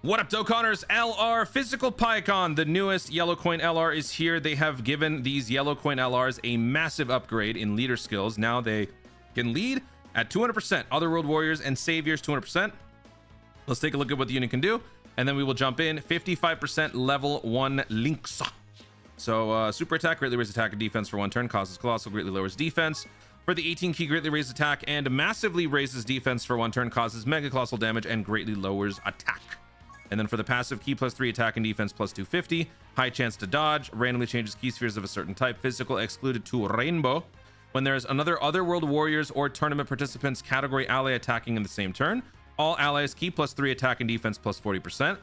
What up, Dokkanners? LR Physical Pikon, the newest yellow coin LR is here. They have given these yellow coin LRs a massive upgrade in leader skills. Now they can lead at 200%. Otherworld Warriors and Saviors 200%. Let's take a look at what the unit can do, and then we will jump in. 55% level 1 links. So super attack, greatly raise attack and defense for 1 turn, causes colossal, greatly lowers defense. For the 18 key, greatly raises attack and massively raises defense for 1 turn, causes mega colossal damage and greatly lowers attack. And then for the passive, key +3 attack and defense +250, high chance to dodge, randomly changes key spheres of a certain type, physical excluded to rainbow. When there's another Otherworld Warriors or tournament participants category ally attacking in the same turn, all allies key +3 attack and defense +40%.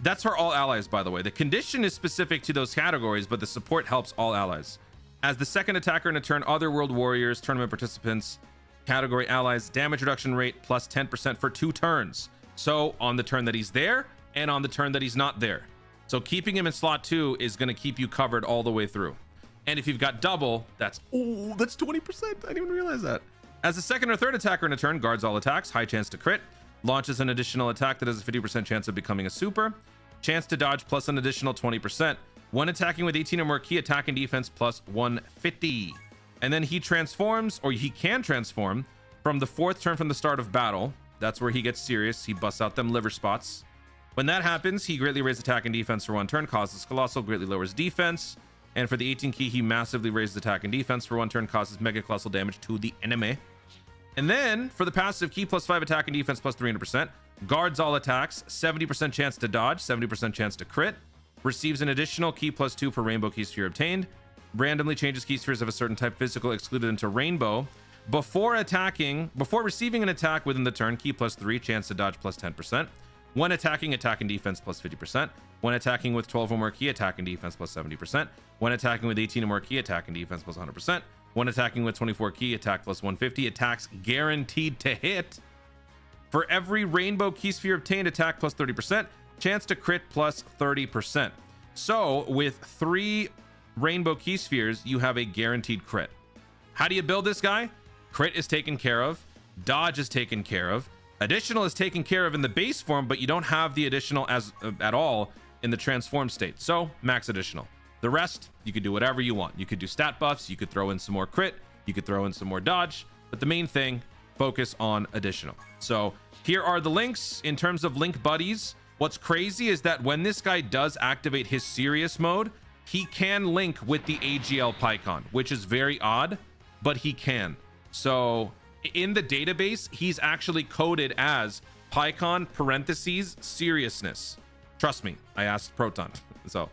That's for all allies, by the way. The condition is specific to those categories, but the support helps all allies. As the second attacker in a turn, Otherworld Warriors, tournament participants, category allies, damage reduction rate +10% for 2 turns. So on the turn that he's there and on the turn that he's not there. So keeping him in slot 2 is going to keep you covered all the way through. And if you've got double, that's 20%. I didn't even realize that. As a second or third attacker in a turn, guards all attacks, high chance to crit, launches an additional attack that has a 50% chance of becoming a super, chance to dodge plus an additional 20%. When attacking with 18 or more key, attack and defense +150. And then he transforms, or he can transform, from the 4th turn from the start of battle. That's where he gets serious. He busts out them liver spots. When that happens, he greatly raises attack and defense for 1 turn, causes colossal, greatly lowers defense. And for the 18 key, he massively raises attack and defense for 1 turn, causes mega colossal damage to the enemy. And then for the passive, key +5 attack and defense +300%, guards all attacks, 70% chance to dodge, 70% chance to crit, receives an additional key +2 per rainbow key sphere obtained, randomly changes key spheres of a certain type, physical excluded into rainbow. Before receiving an attack within the turn, key +3, chance to dodge +10%. When attacking, attack and defense +50%. When attacking with 12 or more key, attack and defense +70%. When attacking with 18 or more key, attack and defense +100%. When attacking with 24 key, attack +150. Attacks guaranteed to hit. For every rainbow key sphere obtained, attack +30%. Chance to crit +30%. So with 3 rainbow key spheres, you have a guaranteed crit. How do you build this guy? Crit is taken care of, dodge is taken care of, additional is taken care of in the base form, but you don't have the additional at all in the transform state. So max additional. The rest, you could do whatever you want. You could do stat buffs, you could throw in some more crit, you could throw in some more dodge, but the main thing, focus on additional. So here are the links in terms of link buddies. What's crazy is that when this guy does activate his serious mode, he can link with the AGL Pikon, which is very odd, but he can. So in the database, he's actually coded as Pikon parentheses seriousness. Trust me, I asked Proton. So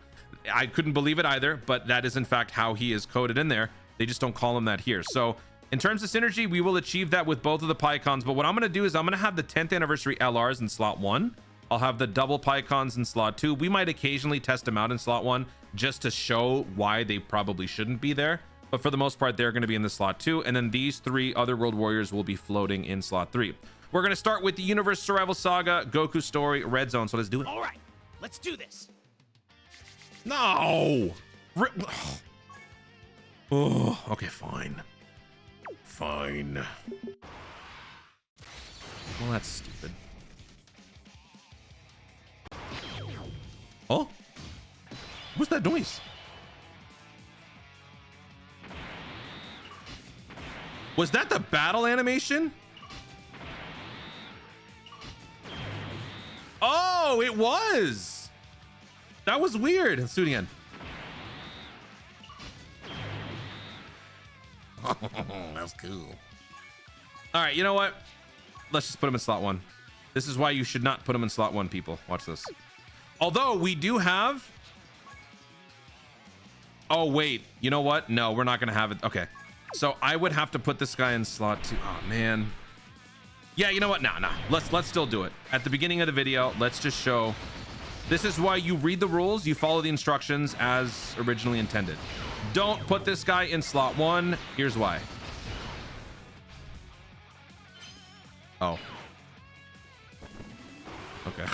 I couldn't believe it either, but that is in fact how he is coded in there. They just don't call him that here. So in terms of synergy, we will achieve that with both of the Pikons. But what I'm going to do is I'm going to have the 10th anniversary LRs in slot 1. I'll have the double Pikons in slot 2. We might occasionally test them out in slot 1 just to show why they probably shouldn't be there. But for the most part, they're going to be in the slot 2. And then these 3 Otherworld Warriors will be floating in slot 3. We're going to start with the Universe Survival Saga, Goku Story, Red Zone. So let's do it. All right, let's do this. No. Oh, okay, fine. Fine. Well, that's stupid. Oh? What's that noise? Was that the battle animation? Oh, it was. That was weird. Let's do it again. That's cool. All right, you know what? Let's just put him in slot 1. This is why you should not put him in slot 1, people. Watch this. Although we do have... Oh, wait. You know what? No, we're not going to have it. Okay. So I would have to put this guy in slot 2. Oh, man. Yeah, you know what? Nah. Let's still do it. At the beginning of the video, let's just show... This is why you read the rules, you follow the instructions as originally intended. Don't put this guy in slot 1. Here's why. Oh. Okay.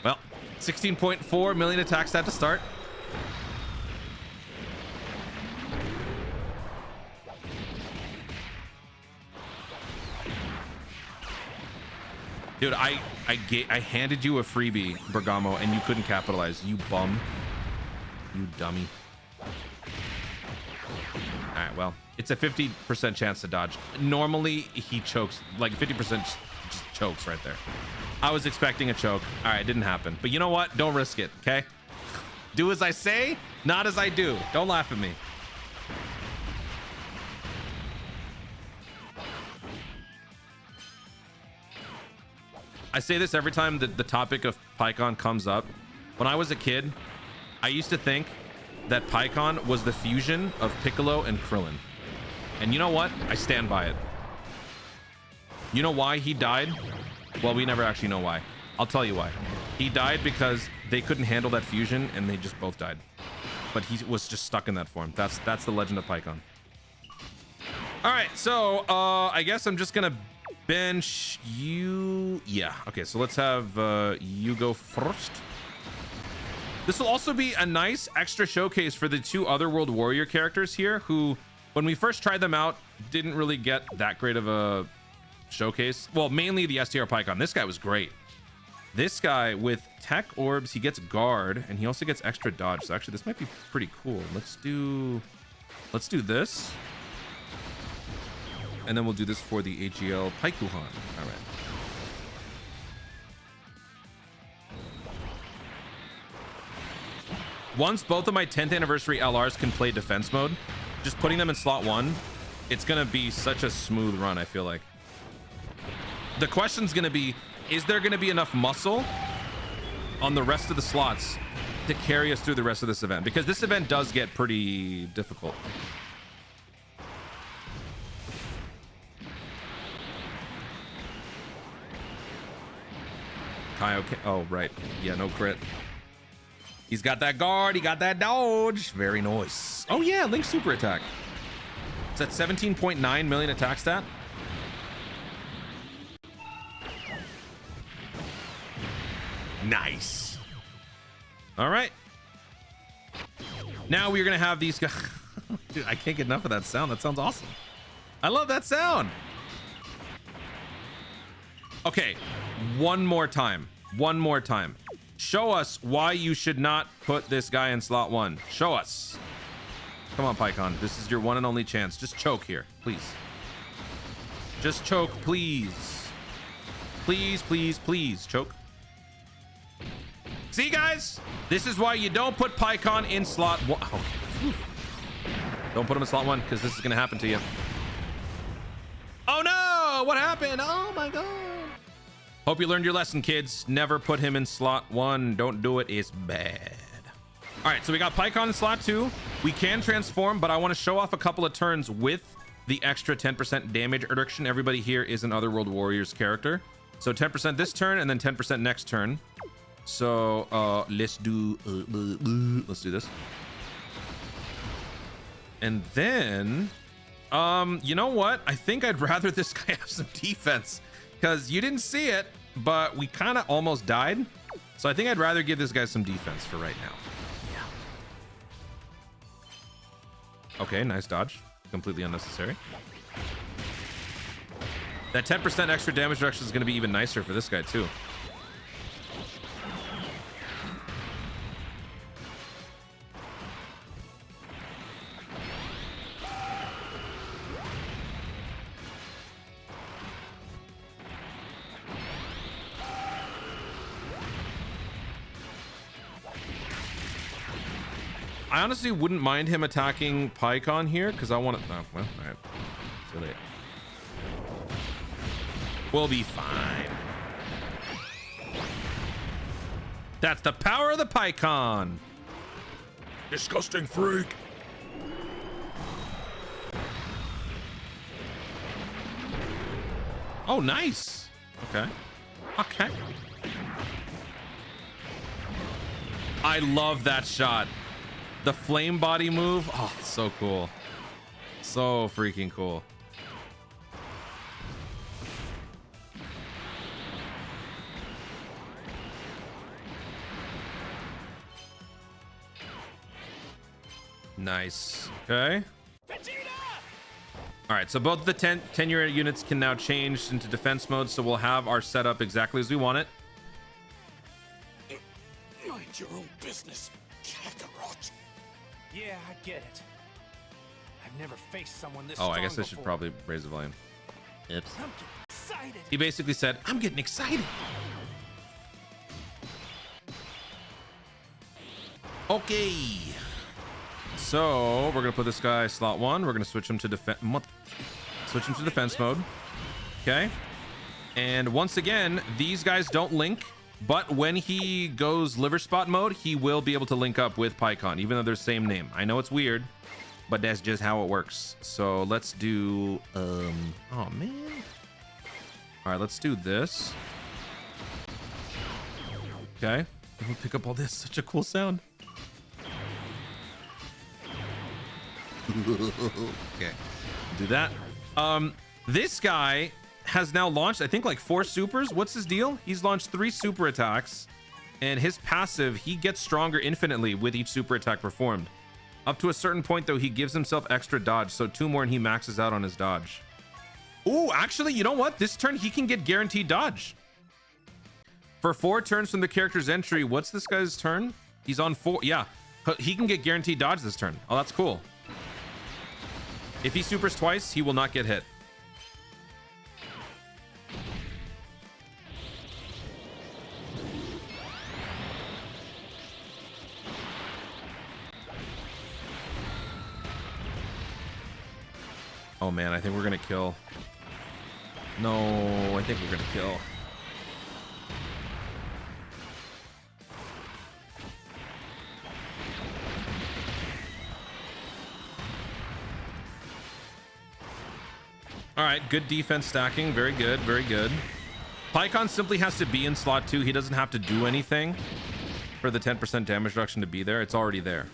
Well, 16.4 million attack stat to start. Dude, I handed you a freebie, Bergamo, and you couldn't capitalize. You bum. You dummy. All right, well, it's a 50% chance to dodge. Normally, he chokes. Like 50% just chokes right there. I was expecting a choke. All right, it didn't happen. But you know what? Don't risk it, okay? Do as I say, not as I do. Don't laugh at me. I say this every time that the topic of Paikon comes up. When I was a kid, I used to think that Paikon was the fusion of Piccolo and Krillin. And you know what? I stand by it. You know why he died? Well, we never actually know why. I'll tell you why. He died because they couldn't handle that fusion and they just both died. But he was just stuck in that form. That's the legend of Paikon. All right, so I guess I'm just gonna bench you. Yeah, okay, so let's have you go first. This will also be a nice extra showcase for the two other World Warrior characters here who, when we first tried them out, didn't really get that great of a showcase. Well, mainly the STR Paikon. This guy was great. This guy with tech orbs, he gets guard and he also gets extra dodge. So actually this might be pretty cool. Let's do this. And then we'll do this for the AGL Paikuhan. All right. Once both of my 10th anniversary LRs can play defense mode, just putting them in slot 1, it's going to be such a smooth run, I feel like. The question's going to be, is there going to be enough muscle on the rest of the slots to carry us through the rest of this event? Because this event does get pretty difficult. Kai, okay. Oh, right. Yeah, no crit. He's got that guard. He got that dodge. Very nice. Oh, yeah. Link super attack. It's at 17.9 million attack stat. Nice. All right. Now we're going to have these guys. Dude, I can't get enough of that sound. That sounds awesome. I love that sound. Okay. One more time. One more time. Show us why you should not put this guy in slot 1. Show us. Come on, Paikon. This is your one and only chance. Just choke here, please. Just choke, please. Please, please, please. Choke. See, guys? This is why you don't put Paikon in slot 1. Okay. Don't put him in slot 1 because this is going to happen to you. Oh, no! What happened? Oh, my God. Hope you learned your lesson, kids. Never put him in slot 1. Don't do it. It's bad. All right, so we got Paikon in slot 2. We can transform, but I want to show off a couple of turns with the extra 10% damage reduction. Everybody here is an Other World Warriors character. So 10% this turn and then 10% next turn. So let's do this. And then, you know what? I think I'd rather this guy have some defense because you didn't see it, but we kind of almost died. So I think I'd rather give this guy some defense for right now. Yeah. Okay, nice dodge. Completely unnecessary. That 10% extra damage reduction is going to be even nicer for this guy too. I honestly wouldn't mind him attacking Paikon here because I want to. Oh, well, all right. Too late. We'll be fine. That's the power of the Paikon. Disgusting freak. Oh, nice. Okay. Okay. I love that shot. The flame body move. Oh, so cool. So freaking cool. Nice. Okay. All right, so both the 10-year units can now change into defense mode, so we'll have our setup exactly as we want it. Mind your own business, Kakarot. Yeah, I get it. I've never faced someone this Oh, I guess I strong should before. probably raise the volume. Oops. I'm getting excited. He basically said, I'm getting excited. Okay. So we're gonna put this guy slot 1. We're gonna switch him to defense mode. Okay. And once again, these guys don't link, but when he goes liver spot mode, he will be able to link up with Paikuhan, even though they're the same name. I know it's weird, but that's just how it works. So let's do oh man. All right, let's do this. Okay. I'm gonna pick up all this. Such a cool sound. Okay, do that. This guy has now launched, I think, like 4 supers. What's his deal? He's launched 3 super attacks, and his passive, he gets stronger infinitely with each super attack performed. Up to a certain point, though, he gives himself extra dodge, so 2 more and he maxes out on his dodge. Ooh, actually, you know what? This turn he can get guaranteed dodge. For 4 turns from the character's entry, what's this guy's turn? He's on 4. Yeah, he can get guaranteed dodge this turn. Oh, that's cool. If he supers twice, he will not get hit. Oh man, I think we're gonna kill. No, I think we're gonna kill. All right, good defense stacking. Very good, very good. Paikuhan simply has to be in slot 2. He doesn't have to do anything for the 10% damage reduction to be there. It's already there.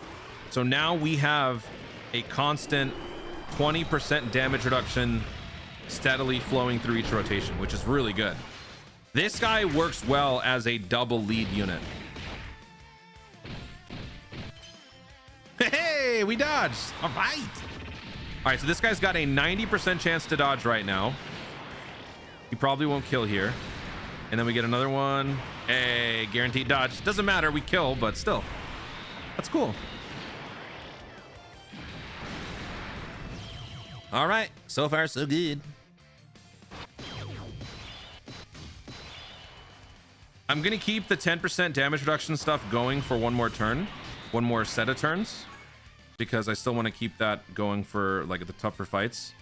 So now we have a constant 20% damage reduction steadily flowing through each rotation, which is really good. This guy works well as a double lead unit. Hey, we dodged. All right. All right, so this guy's got a 90% chance to dodge right now. He probably won't kill here. And then we get another one. Hey, guaranteed dodge. Doesn't matter, we kill, but still. That's cool. All right, so far so good. I'm gonna keep the 10% damage reduction stuff going for one more turn, one more set of turns, because I still want to keep that going for like the tougher fights.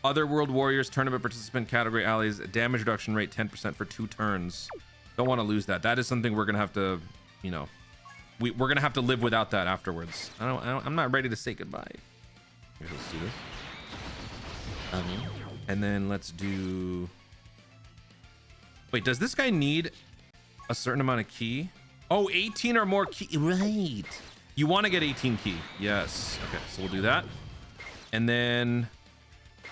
Other World Warriors tournament participant category allies damage reduction rate 10% for 2 turns. Don't want to lose that. That is something we're gonna have to, you know, we're gonna have to live without that afterwards. I'm not ready to say goodbye. Here, let's do this. And then let's do. Wait, does this guy need a certain amount of key? Oh, 18 or more key. Right. You want to get 18 key. Yes. Okay, so we'll do that. And then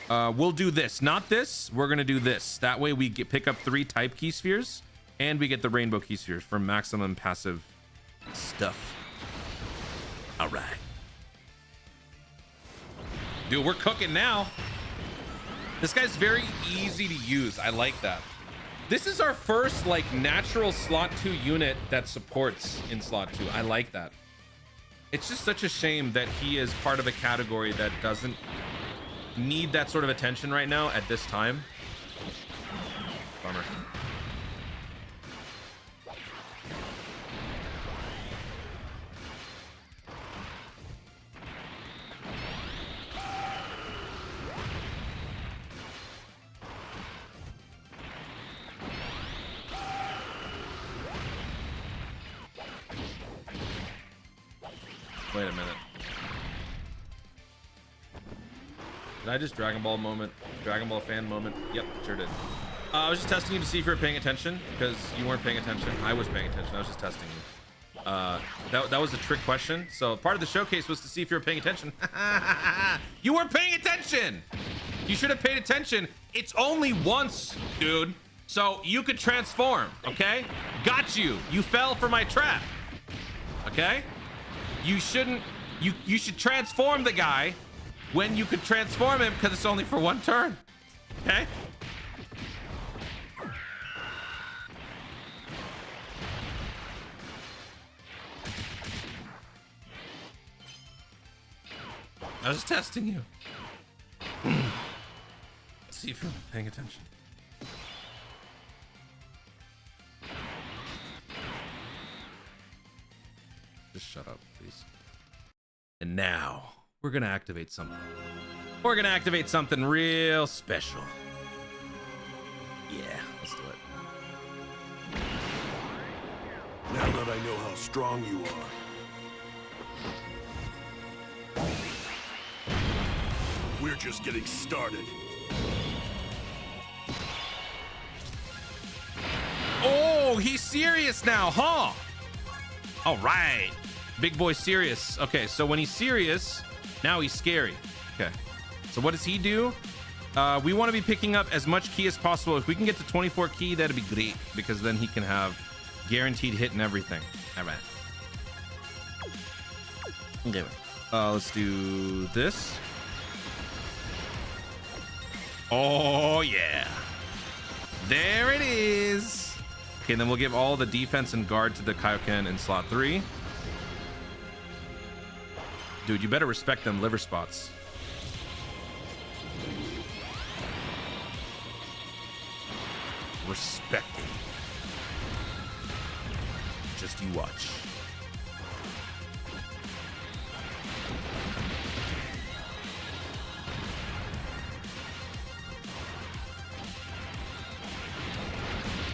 we'll do this. Not this. We're going to do this. That way we pick up 3 type key spheres and we get the rainbow key spheres for maximum passive stuff. All right. Dude, we're cooking now. This guy's very easy to use. I like that. This is our first like natural slot 2 unit that supports in slot 2. I like that. It's just such a shame that he is part of a category that doesn't need that sort of attention right now at this time. Bummer. Wait a minute. Did I just Dragon Ball fan moment? Yep, sure did. I was just testing you to see if you were paying attention, because you weren't paying attention. I was paying attention. I was just testing you. That was a trick question. So part of the showcase was to see if you were paying attention. You weren't paying attention. You should have paid attention. It's only once, dude. So you could transform, okay? Got you. You fell for my trap. Okay? You shouldn't. You should transform the guy when you could transform him because it's only for one turn. Okay. I was testing you. Let's see if you're paying attention. Just shut up, please. And now we're gonna activate something. We're gonna activate something real special. Yeah, let's do it. Now that I know how strong you are, we're just getting started. Oh, he's serious now, huh? All right. Big boy serious. Okay, so when he's serious, now he's scary. Okay. So what does he do? We want to be picking up as much key as possible. If we can get to 24 key, that'd be great, because then he can have guaranteed hit and everything. All right. Okay. Let's do this. Oh, yeah. There it is. Okay, then we'll give all the defense and guard to the Kaioken in slot 3. Dude, you better respect them liver spots. Respect it. Just you watch.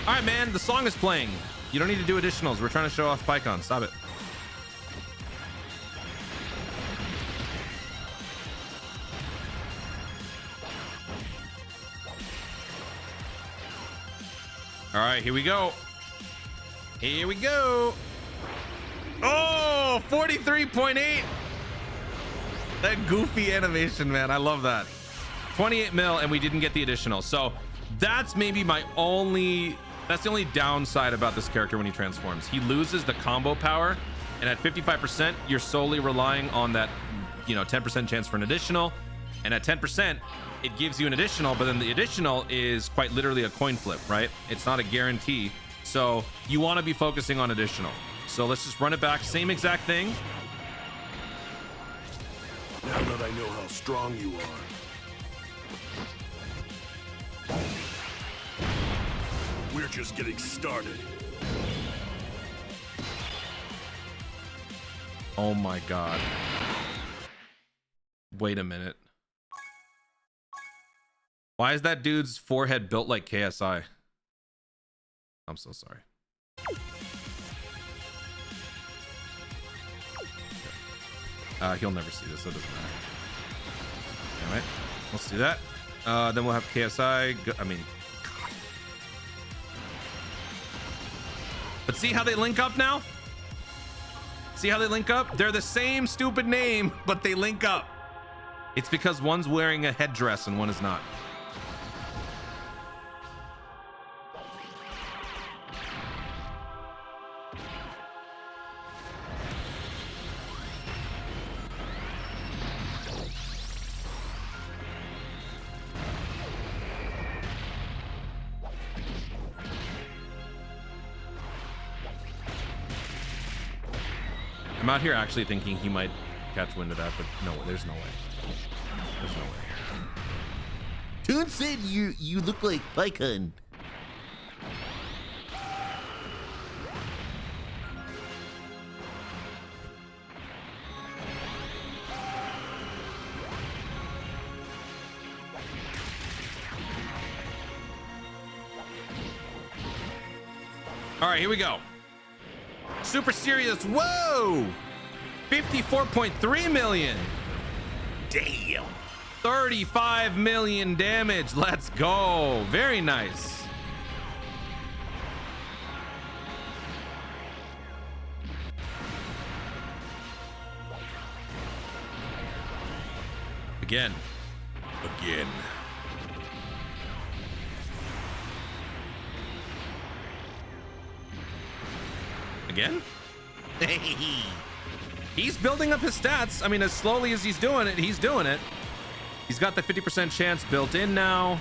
All right, man, the song is playing. You don't need to do additionals. We're trying to show off PyCon. Stop it. All right, here we go. Here we go. Oh, 43.8. That goofy animation, man. I love that. 28 mil, and we didn't get the additional. So that's maybe my only... That's the only downside about this character when he transforms. He loses the combo power, and at 55%, you're solely relying on that, 10% chance for an additional. And at 10%, it gives you an additional, but then the additional is quite literally a coin flip, right? It's not a guarantee. So you want to be focusing on additional. So let's just run it back. Same exact thing. Now that I know how strong you are, we're just getting started. Oh my God. Wait a minute. Why is that dude's forehead built like KSI? I'm so sorry. He'll never see this, so it doesn't matter. All right, let's do that. Then we'll have KSI. But see how they link up now? See how they link up? They're the same stupid name, but they link up. It's because one's wearing a headdress and one is not. I'm out here actually thinking he might catch wind of that, but no, there's no way. There's no way. Toon said you look like Paikuhan. All right, here we go. Super serious. Whoa! 54.3 million. Damn. 35 million damage. Let's go. Very nice. Again. Again. Again? He's building up his stats. I mean, as slowly as he's doing it, he's doing it. He's got the 50% chance built in now.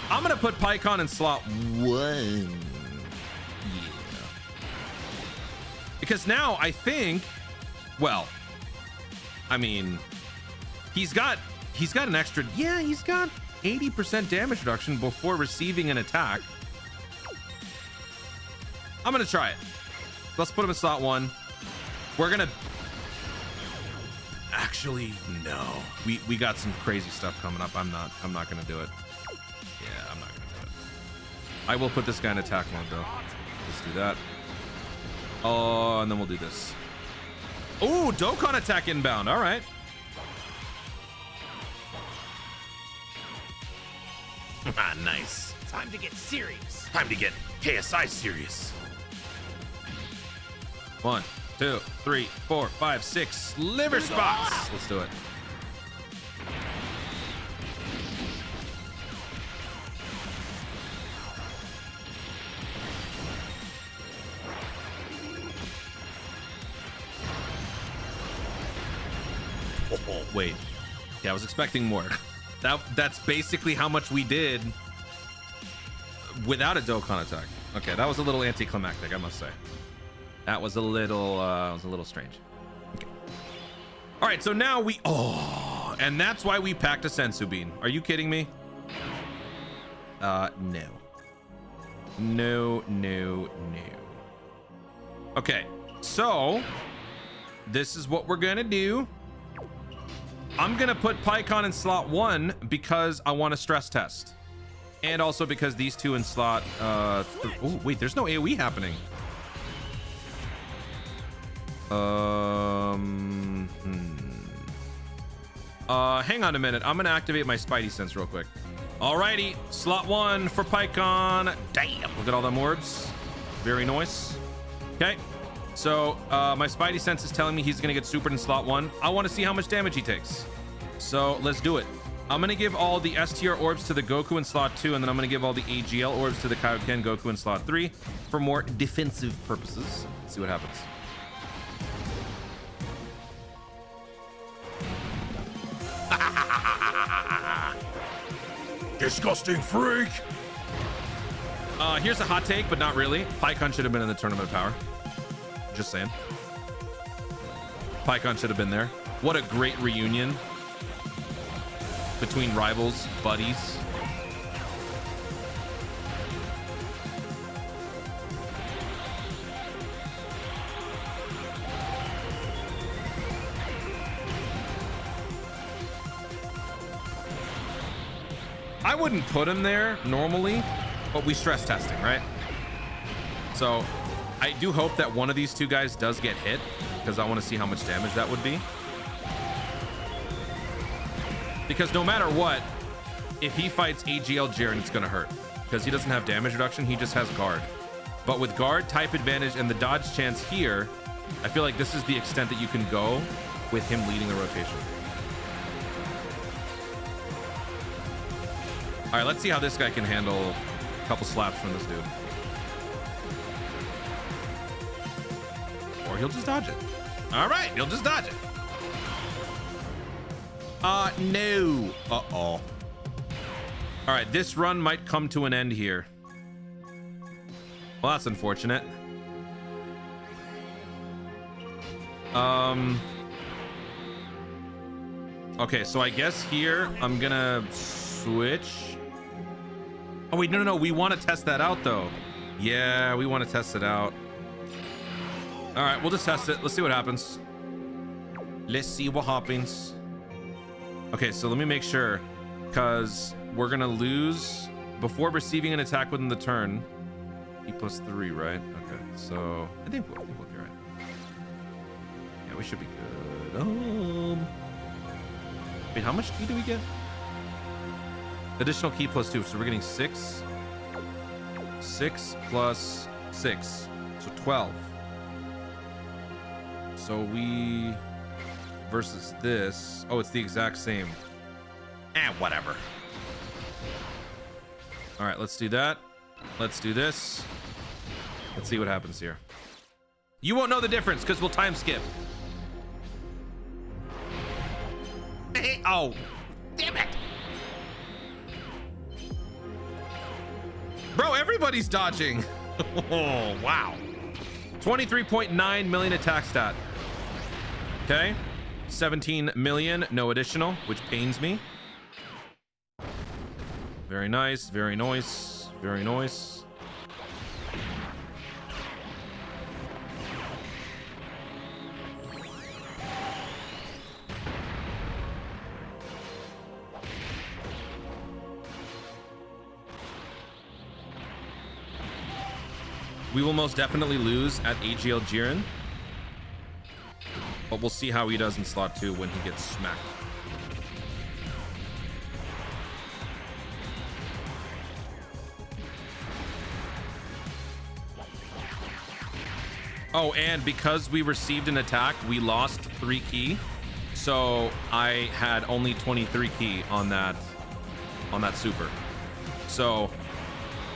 I'm gonna put Paikuhan in slot 1. Yeah. Because now I think, well, I mean, he's got an extra, yeah, he's got 80% damage reduction before receiving an attack. I'm gonna try it. Let's put him in slot 1. We're gonna, actually, no. We got some crazy stuff coming up. I'm not gonna do it. Yeah, I'm not gonna do it. I will put this guy in attack mode though. Let's do that. Oh, and then we'll do this. Oh, Dokkan attack inbound. All right. Ah, nice. Time to get serious. Time to get KSI serious. 1, 2, 3, 4, 5, 6 liver spots. Let's do it. Oh, wait. Yeah, I was expecting more. That's basically how much we did without a Dokkan attack. Okay, that was a little anticlimactic, I must say. That was a little strange. Okay. All right, so now we, and that's why we packed a Sensu Bean. Are you kidding me? No. No. Okay, so this is what we're gonna do. I'm gonna put Paikuhan in slot 1 because I want to stress test. And also because these two in slot, oh wait, there's no AoE happening. Hang on a minute. I'm gonna activate my Spidey sense real quick. Alrighty, slot 1 for Paikuhan. Damn, look at all them orbs. Very nice. Okay, so my Spidey sense is telling me he's gonna get supered in slot 1. I want to see how much damage he takes. So let's do it. I'm gonna give all the STR orbs to the Goku in slot 2, and then I'm gonna give all the AGL orbs to the Kaioken Goku in slot 3 for more defensive purposes. Let's see what happens. Disgusting freak. Here's a hot take, but not really. Paikuhan should have been in the Tournament of Power. Just saying. Paikuhan should have been there. What a great reunion between rivals, buddies. I wouldn't put him there normally, but we stress testing, right? So I do hope that one of these two guys does get hit because I want to see how much damage that would be. Because no matter what, if he fights AGL Jiren, it's going to hurt because he doesn't have damage reduction. He just has guard. But with guard, type advantage, and the dodge chance here, I feel like this is the extent that you can go with him leading the rotation. All right, let's see how this guy can handle a couple slaps from this dude. Or he'll just dodge it. All right, he'll just dodge it. No. Uh-oh. All right, this run might come to an end here. Well, that's unfortunate. Okay, so I guess here I'm gonna switch. Oh wait, no. We want to test that out though. Yeah, we want to test it out. All right, we'll just test it. Let's see what happens. Let's see what happens. Okay, so let me make sure, because we're gonna lose before receiving an attack within the turn. E+3, right? Okay, so I think we'll be right. Yeah, we should be good. Wait, how much key do we get? Additional key +2, so we're getting 6. 6 plus 6, so 12. So we versus this. Oh, it's the exact same. Whatever. All right, let's do that. Let's do this. Let's see what happens here. You won't know the difference because we'll time skip. Oh, damn it. Bro, everybody's dodging. Oh, wow. 23.9 million attack stat. Okay. 17 million, no additional, which pains me. Very nice, very nice, very nice. We will most definitely lose at AGL Jiren, but we'll see how he does in slot 2 when he gets smacked. Oh, and because we received an attack, we lost 3 ki. So I had only 23 ki on that super. So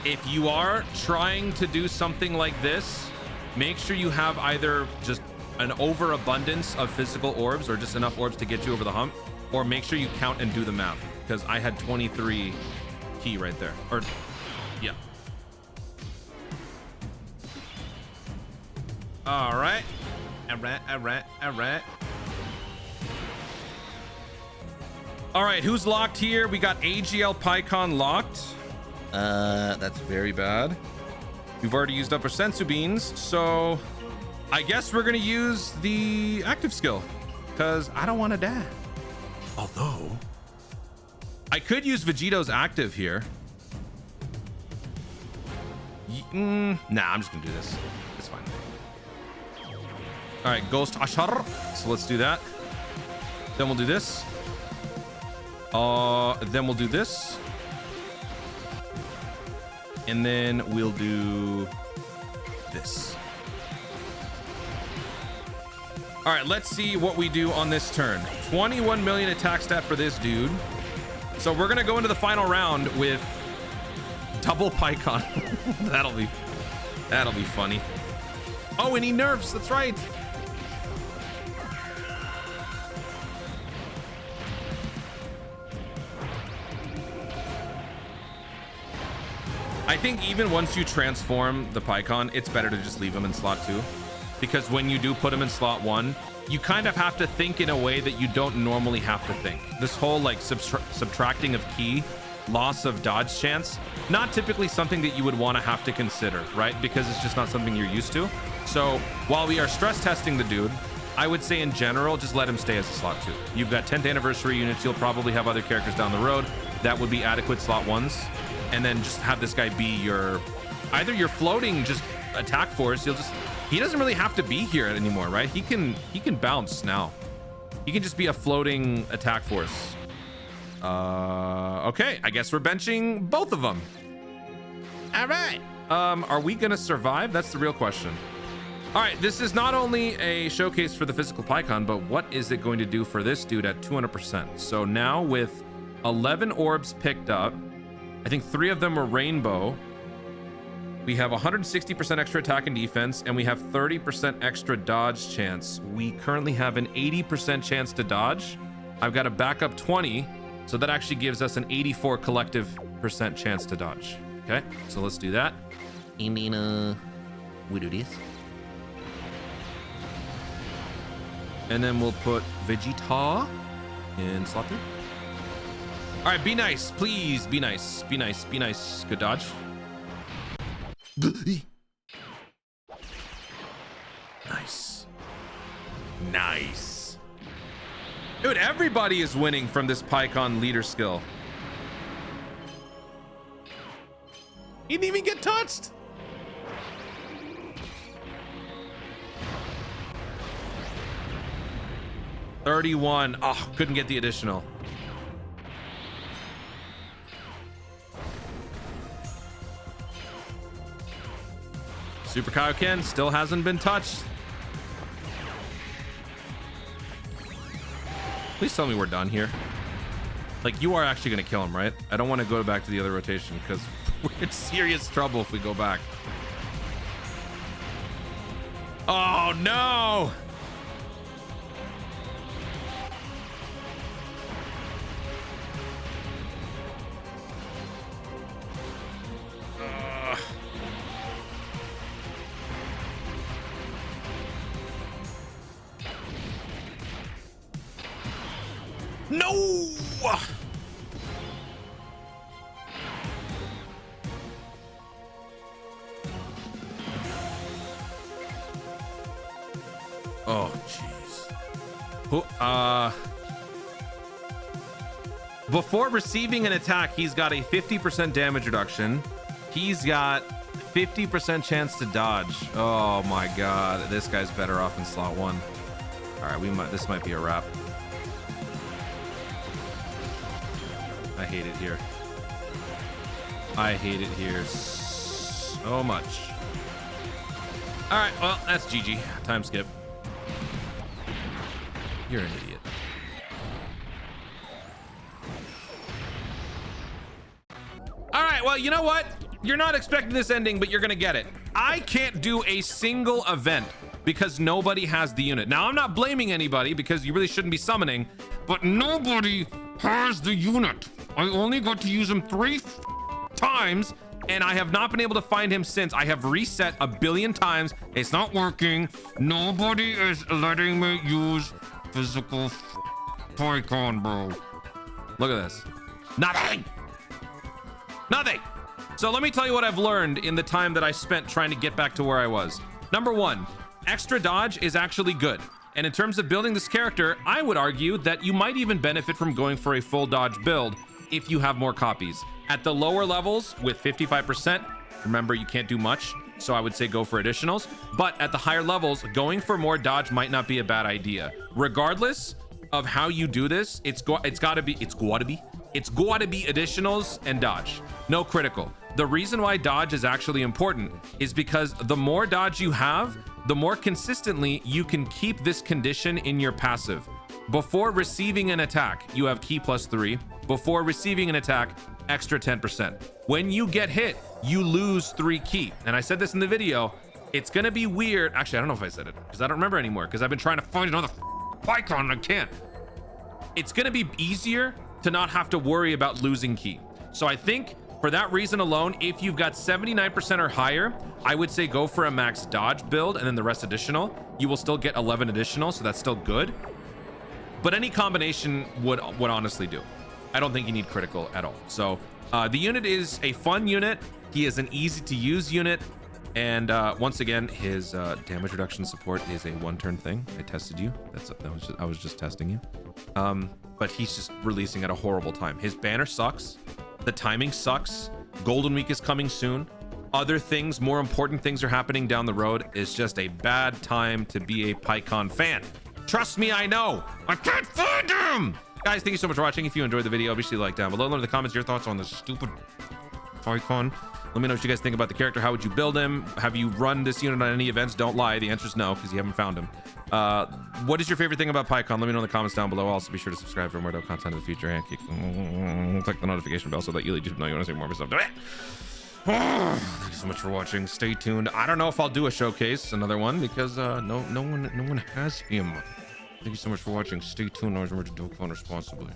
if you are trying to do something like this, make sure you have either just an overabundance of physical orbs or just enough orbs to get you over the hump, or make sure you count and do the math, because I had 23 ki right there. Or yeah. All right. All right. All right, who's locked here? We got AGL PIKKON locked. That's very bad. We've already used up our sensu beans, so I guess we're gonna use the active skill because I don't want to die. Although I could use Vegito's active here. Nah, I'm just gonna do this. It's fine. All right, Ghost Ashar. So let's do that. Then we'll do this. Then we'll do this. And then we'll do this. All right, let's see what we do on this turn. 21 million attack stat for this dude. So we're gonna go into the final round with double PIKKON. That'll be funny. Oh, and he nerfs, that's right. I think even once you transform the PIKKON, it's better to just leave him in slot 2, because when you do put him in slot 1, you kind of have to think in a way that you don't normally have to think. This whole like subtracting of ki, loss of dodge chance, not typically something that you would want to have to consider, right? Because it's just not something you're used to. So while we are stress testing the dude, I would say in general, just let him stay as a slot 2. You've got 10th anniversary units. You'll probably have other characters down the road that would be adequate slot 1s. And then just have this guy be your, either your floating just attack force. He doesn't really have to be here anymore, right? He can bounce now. He can just be a floating attack force. Okay, I guess we're benching both of them. All right. Are we gonna survive? That's the real question. All right, this is not only a showcase for the physical PIKKON, but what is it going to do for this dude at 200%? So now with 11 orbs picked up, I think 3 of them were rainbow. We have 160% extra attack and defense, and we have 30% extra dodge chance. We currently have an 80% chance to dodge. I've got a backup 20, so that actually gives us an 84 collective % chance to dodge. Okay, so let's do that. And then we do this. And then we'll put Vegeta in slot 3. All right, be nice, please. Be nice, be nice, be nice. Good dodge. Nice. Nice. Dude, everybody is winning from this PIKKON leader skill. He didn't even get touched. $31. Oh, couldn't get the additional. Super Kaioken still hasn't been touched. Please tell me we're done here. Like, you are actually going to kill him, right? I don't want to go back to the other rotation because we're in serious trouble if we go back. Oh, no. No! Oh, jeez. Before receiving an attack, he's got a 50% damage reduction. He's got 50% chance to dodge. Oh my god, this guy's better off in slot 1. All right, this might be a wrap. I hate it here. I hate it here so much. All right, well, that's GG. Time skip. You're an idiot. All right, well, you know what? You're not expecting this ending, but you're gonna get it. I can't do a single event because nobody has the unit. Now, I'm not blaming anybody because you really shouldn't be summoning, but nobody has the unit. I only got to use him 3 times, and I have not been able to find him since. I have reset a billion times. It's not working. Nobody is letting me use physical Paikuhan, bro. Look at this. Nothing. Nothing. So let me tell you what I've learned in the time that I spent trying to get back to where I was. Number 1, extra dodge is actually good. And in terms of building this character, I would argue that you might even benefit from going for a full dodge build if you have more copies. At the lower levels with 55%, remember you can't do much, so I would say go for additionals. But at the higher levels, going for more dodge might not be a bad idea. Regardless of how you do this, it's gotta be additionals and dodge, no critical. The reason why dodge is actually important is because the more dodge you have, the more consistently you can keep this condition in your passive. Before receiving an attack, you have ki +3. Before receiving an attack, extra 10%. When you get hit, you lose 3 ki. And I said this in the video, it's gonna be weird. Actually, I don't know if I said it because I don't remember anymore because I've been trying to find another Paikuhan and I can't. It's gonna be easier to not have to worry about losing ki. So I think for that reason alone, if you've got 79% or higher, I would say go for a max dodge build and then the rest additional. You will still get 11 additional, so that's still good. But any combination would honestly do. I don't think you need critical at all. So the unit is a fun unit. He is an easy to use unit. And once again, his damage reduction support is a 1-turn thing. I tested you. I was just testing you. But he's just releasing at a horrible time. His banner sucks. The timing sucks. Golden Week is coming soon. Other things, more important things are happening down the road. It's just a bad time to be a Paikuhan fan. Trust me, I know. I can't find him. Guys, thank you so much for watching. If you enjoyed the video, obviously like down below. Leave in the comments your thoughts on this stupid Paikuhan. Let me know what you guys think about the character. How would you build him? Have you run this unit on any events? Don't lie. The answer is no, because you haven't found him. What is your favorite thing about Paikuhan? Let me know in the comments down below. Also, be sure to subscribe for more dope content in the future and click the notification bell so that YouTube know you want to see more of stuff. Thank you so much for watching. Stay tuned. I don't know if I'll do a showcase, another one, because no one has him. Thank you so much for watching. Stay tuned. Always remember to Dokkan responsibly.